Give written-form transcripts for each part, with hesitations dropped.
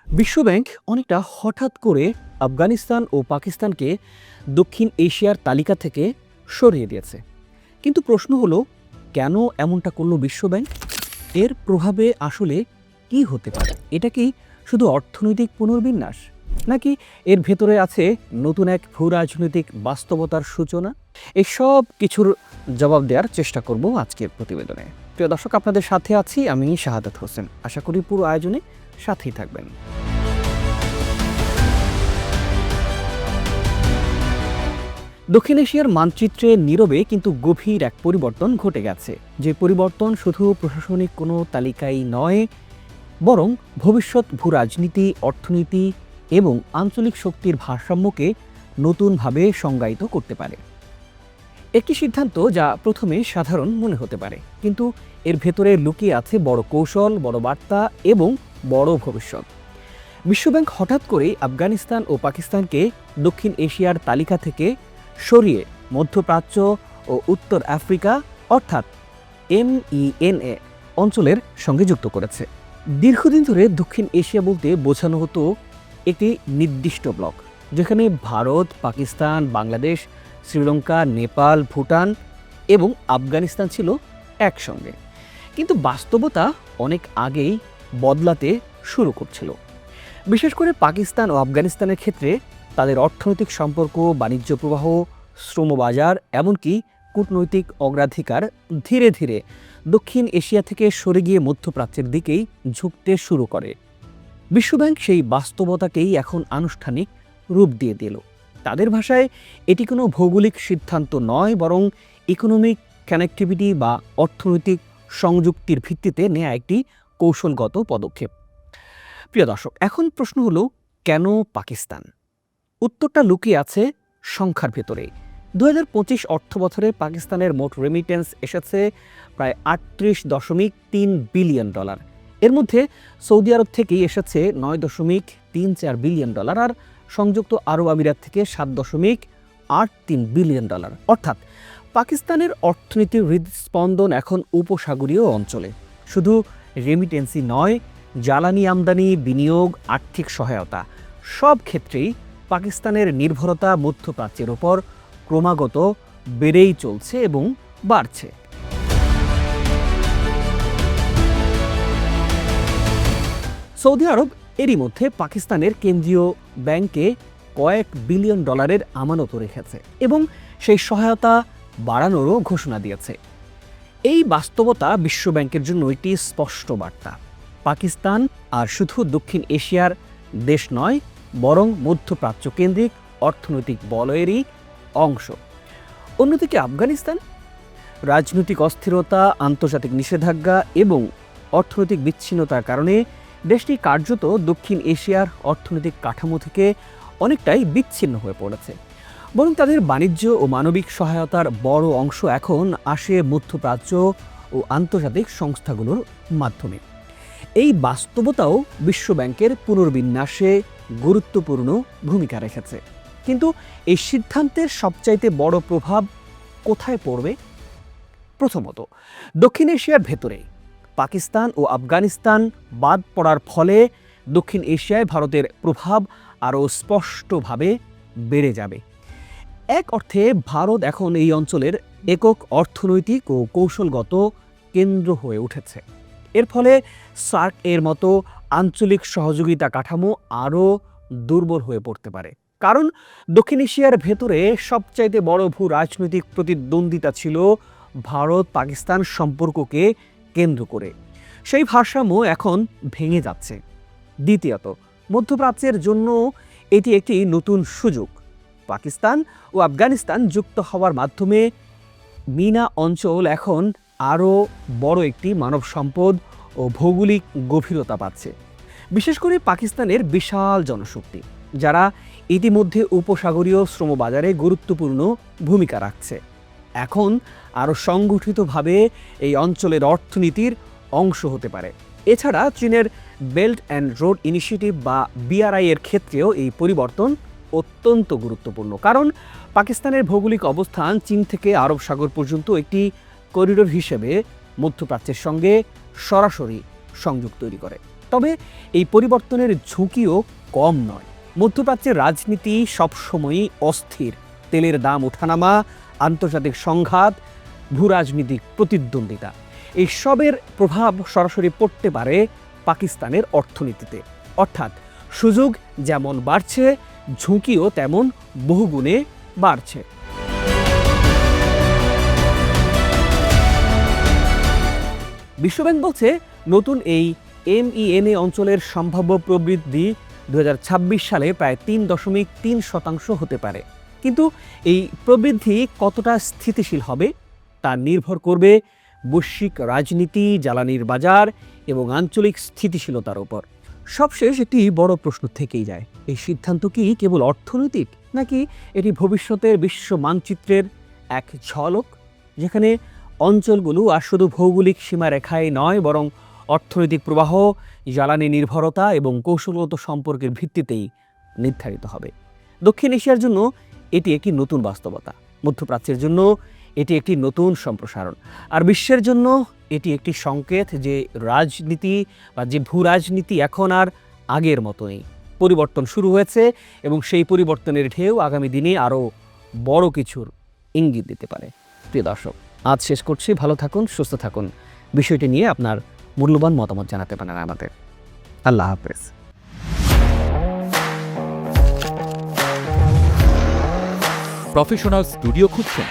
বিশ্বব্যাংক অনেকটা হঠাৎ করে আফগানিস্তান ও পাকিস্তানকে দক্ষিণ এশিয়ার তালিকা থেকে সরিয়ে দিয়েছে। কিন্তু প্রশ্ন হলো, কেন এমনটা করলো বিশ্বব্যাংক? এর প্রভাবে আসলে কি হতে পারে? এটা কি শুধু অর্থনৈতিক পুনর্বিন্যাস, নাকি এর ভেতরে আছে নতুন এক ভূ রাজনৈতিক বাস্তবতার সূচনা? এই সব কিছুর জবাব দেওয়ার চেষ্টা করব আজকের প্রতিবেদনে। প্রিয় দর্শক, আপনাদের সাথে আছি আমি শাহাদাত হোসেন। আশা করি পুরো আয়োজনে সাথেই থাকবেন। দক্ষিণ এশিয়ার মানচিত্রে নীরবে কিন্তু গভীর এক পরিবর্তন ঘটে গেছে। যে পরিবর্তন শুধু প্রশাসনিক কোনো তালিকাই নয়, বরং ভবিষ্যৎ ভূ রাজনীতি, অর্থনীতি এবং আঞ্চলিক শক্তির ভারসাম্যকে নতুনভাবে সংজ্ঞায়িত করতে পারে। একটি সিদ্ধান্ত যা প্রথমে সাধারণ মনে হতে পারে, কিন্তু এর ভেতরে লুকিয়ে আছে বড় কৌশল, বড় বার্তা এবং বড় ভবিষ্যৎ। বিশ্বব্যাংক হঠাৎ করেই আফগানিস্তান ও পাকিস্তানকে দক্ষিণ এশিয়ার তালিকা থেকে সরিয়ে মধ্যপ্রাচ্য ও উত্তর আফ্রিকা অর্থাৎ MENA অঞ্চলের সঙ্গে যুক্ত করেছে। দীর্ঘদিন ধরে দক্ষিণ এশিয়া বলতে বোঝানো হতো একটি নির্দিষ্ট ব্লক, যেখানে ভারত, পাকিস্তান, বাংলাদেশ, শ্রীলঙ্কা, নেপাল, ভুটান এবং আফগানিস্তান ছিল একসঙ্গে। কিন্তু বাস্তবতা অনেক আগেই বদলাতে শুরু করছিল। বিশেষ করে পাকিস্তান ও আফগানিস্তানের ক্ষেত্রে তাদের অর্থনৈতিক সম্পর্ক, বাণিজ্য প্রবাহ, শ্রমবাজার, এমনকি কূটনৈতিক অগ্রাধিকার ধীরে ধীরে দক্ষিণ এশিয়া থেকে সরে গিয়ে মধ্যপ্রাচ্যের দিকেই ঝুঁকতে শুরু করে। বিশ্বব্যাংক সেই বাস্তবতাকেই এখন আনুষ্ঠানিক রূপ দিয়ে দিল। তাদের ভাষায় এটি কোনো ভৌগোলিক সিদ্ধান্ত নয়, বরং ইকোনমিক কানেক্টিভিটি বা অর্থনৈতিক সংযুক্তির ভিত্তিতে নেয়া একটি কৌশলগত পদক্ষেপ। প্রিয় দর্শক, এখন প্রশ্ন হলো, কেন পাকিস্তান? উত্তরটা লুকিয়ে আছে সংখ্যার ভেতরেই। 2025 অর্থবছরে পাকিস্তানের মোট রেমিটেন্স এসেছে প্রায় $38.3 বিলিয়ন। এর মধ্যে সৌদি আরব থেকেই এসেছে $9.34 বিলিয়ন আর সংযুক্ত আরব আমিরাত থেকে $7.83 বিলিয়ন। অর্থাৎ পাকিস্তানের অর্থনীতির হৃদস্পন্দন এখন উপসাগরীয় অঞ্চলে। শুধু রেমিটেন্সই নয়, জ্বালানি আমদানি, বিনিয়োগ, আর্থিক সহায়তা, সব ক্ষেত্রেই পাকিস্তানের নির্ভরতা মধ্যপ্রাচ্যের ওপর ক্রমাগত বেড়েই চলছে এবং বাড়ছে। সৌদি আরব এরই মধ্যে পাকিস্তানের কেন্দ্রীয় ব্যাংকে কয়েক বিলিয়ন ডলারের আমানত রেখেছে এবং সেই সহায়তা বাড়ানোরও ঘোষণা দিয়েছে। এই বাস্তবতা বিশ্বব্যাংকের জন্য একটি স্পষ্ট বার্তা। পাকিস্তান আর শুধু দক্ষিণ এশিয়ার দেশ নয়, বরং মধ্যপ্রাচ্য কেন্দ্রিক অর্থনৈতিক বলয়েরই অংশ। অন্যদিকে আফগানিস্তান রাজনৈতিক অস্থিরতা, আন্তর্জাতিক নিষেধাজ্ঞা এবং অর্থনৈতিক বিচ্ছিন্নতার কারণে দেশটি কার্যত দক্ষিণ এশিয়ার অর্থনৈতিক কাঠামো থেকে অনেকটাই বিচ্ছিন্ন হয়ে পড়েছে। বরং তাদের বাণিজ্য ও মানবিক সহায়তার বড় অংশ এখন আসে মধ্যপ্রাচ্য ও আন্তর্জাতিক সংস্থাগুলোর মাধ্যমে। এই বাস্তবতাও বিশ্বব্যাংকের পুনর্বিন্যাসে গুরুত্বপূর্ণ ভূমিকা রেখেছে। কিন্তু এই সিদ্ধান্তের সবচাইতে বড় প্রভাব কোথায় পড়বে? প্রথমত, দক্ষিণ এশিয়ার ভেতরে পাকিস্তান ও আফগানিস্তান বাদ পড়ার ফলে দক্ষিণ এশিয়ায় ভারতের প্রভাব আরও স্পষ্টভাবে বেড়ে যাবে। এক অর্থে ভারত এখন এই অঞ্চলের একক অর্থনৈতিক ও কৌশলগত কেন্দ্র হয়ে উঠেছে। এর ফলে সার্ক এর মতো আঞ্চলিক সহযোগিতা কাঠামো আরও দুর্বল হয়ে পড়তে পারে। কারণ দক্ষিণ এশিয়ার ভেতরে সবচাইতে বড় ভূ রাজনৈতিক প্রতিদ্বন্দ্বিতা ছিল ভারত পাকিস্তান সম্পর্ককে কেন্দ্র করে। সেই ভারসাম্য এখন ভেঙে যাচ্ছে। দ্বিতীয়ত, মধ্যপ্রাচ্যের জন্য এটি একটি নতুন সুযোগ। পাকিস্তান ও আফগানিস্তান যুক্ত হওয়ার মাধ্যমে মিনা অঞ্চল এখন আরও বড় একটি মানব সম্পদ ও ভৌগোলিক গভীরতা পাচ্ছে। বিশেষ করে পাকিস্তানের বিশাল জনশক্তি, যারা ইতিমধ্যে উপসাগরীয় শ্রমবাজারে গুরুত্বপূর্ণ ভূমিকা রাখছে, এখন আরও সংগঠিতভাবে এই অঞ্চলের অর্থনীতির অংশ হতে পারে। এছাড়া চীনের বেল্ট অ্যান্ড রোড ইনিশিয়েটিভ বা BRI এর ক্ষেত্রেও এই পরিবর্তন অত্যন্ত গুরুত্বপূর্ণ। কারণ পাকিস্তানের ভৌগোলিক অবস্থান চীন থেকে আরব সাগর পর্যন্ত একটি করিডোর হিসেবে মধ্যপ্রাচ্যের সঙ্গে সরাসরি সংযোগ তৈরি করে। তবে এই পরিবর্তনের ঝুঁকিও কম নয়। মধ্যপ্রাচ্যের রাজনীতি সবসময়ই অস্থির। তেলের দাম ওঠানামা, আন্তর্জাতিক সংঘাত, ভূরাজনৈতিক প্রতিদ্বন্দ্বিতা, এসবের প্রভাব সরাসরি পড়তে পারে পাকিস্তানের অর্থনীতিতে। অর্থাৎ সুযোগ যেমন বাড়ছে, ঝুঁকিও তেমন বহুগুণে বাড়ছে। বিশ্বব্যাংক বলছে নতুন এই MENA অঞ্চলের সম্ভাব্য প্রবৃদ্ধি 2026 সালে প্রায় 3.3% হতে পারে। কিন্তু এই প্রবৃদ্ধি কতটা স্থিতিশীল হবে তা নির্ভর করবে বৈশ্বিক রাজনীতি, জ্বালানির বাজার এবং আঞ্চলিক স্থিতিশীলতার উপর। সবশেষ একটি বড় প্রশ্ন থেকেই যায়, এই সিদ্ধান্ত কি কেবল অর্থনৈতিক, নাকি এটি ভবিষ্যতের বিশ্ব মানচিত্রের এক ঝলক, যেখানে অঞ্চলগুলো আর শুধু ভৌগোলিক সীমারেখায় নয়, বরং অর্থনৈতিক প্রবাহ, জ্বালানি নির্ভরতা এবং কৌশলগত সম্পর্কের ভিত্তিতেই নির্ধারিত হবে। দক্ষিণ এশিয়ার জন্য এটি একটি নতুন বাস্তবতা, মধ্যপ্রাচ্যের জন্য এটি একটি নতুন সম্প্রসারণ, আর বিশ্বের জন্য এটি একটি সংকেত যে রাজনীতি বা যে ভূরাজনীতি এখন আর আগের মতো নেই। পরিবর্তন শুরু হয়েছে এবং সেই পরিবর্তনের ঢেউ আগামী দিনে আরও বড় কিছুর ইঙ্গিত দিতে পারে। প্রিয় দর্শক, আজ শেষ করছি। ভালো থাকুন, সুস্থ থাকুন। বিষয়টি নিয়ে আপনার মূল্যবান মতামত জানাতে পারেন আমাদের। আল্লাহ হাফেজ। প্রফেশনাল স্টুডিও খুঁজছেন?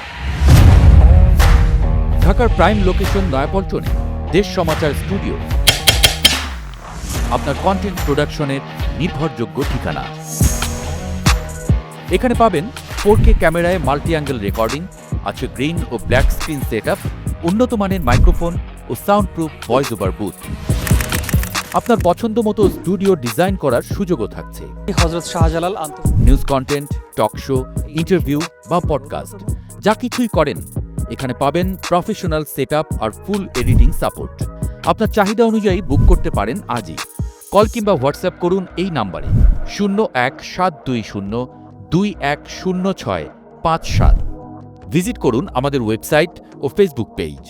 ঢাকার প্রাইম লোকেশন নয়াপল্টনে দেশ সমাচার স্টুডিও আপনার কন্টেন্ট প্রোডাকশনের নির্ভরযোগ্য ঠিকানা। এখানে পাবেন 4K ক্যামেরায় মাল্টি অ্যাঙ্গেল রেকর্ডিং, আছে গ্রিন ও ব্ল্যাক স্ক্রিন সেটআপ, উন্নত মানের মাইক্রোফোন ও sound proof voice over booth. আপনার পছন্দ মতো স্টুডিও ডিজাইন করার সুযোগও থাকছে। Hazrat Shahjalal news content, talk show, interview বা পডকাস্ট, যা কিছুই করেন এখানে পাবেন প্রফেশনাল সেটআপ আর ফুল এডিটিং সাপোর্ট। আপনার চাহিদা অনুযায়ী বুক করতে পারেন আজই। কল কিংবা হোয়াটসঅ্যাপ করুন এই নাম্বারে 017202106557। ভিজিট করুন আমাদের ওয়েবসাইট ও ফেসবুক পেজ।